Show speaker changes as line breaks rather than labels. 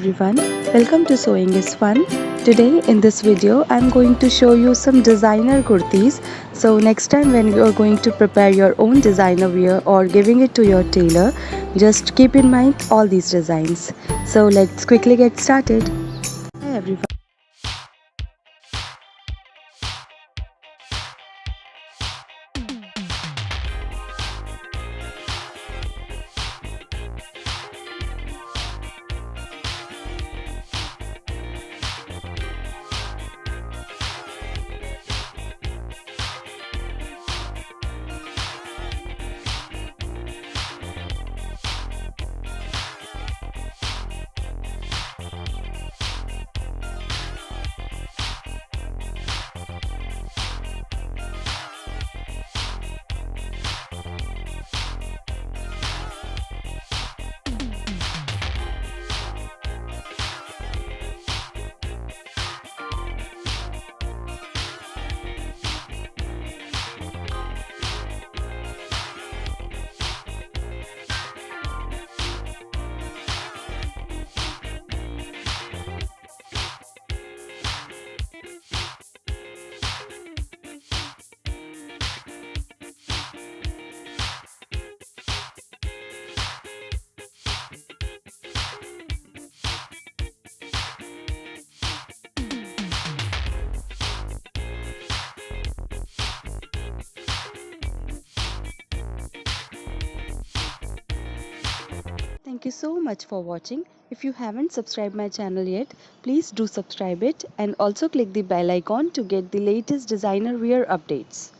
everyone, welcome to Sewing is Fun. Today in this video I'm going to show you some designer kurtis. So next time when you are going to prepare your own designer wear or giving it to your tailor, just keep in mind all these designs. So let's quickly get started. Hi everyone. Thank you so much for watching. If you haven't subscribed my channel yet, please do subscribe it and also click the bell icon to get the latest designer wear updates.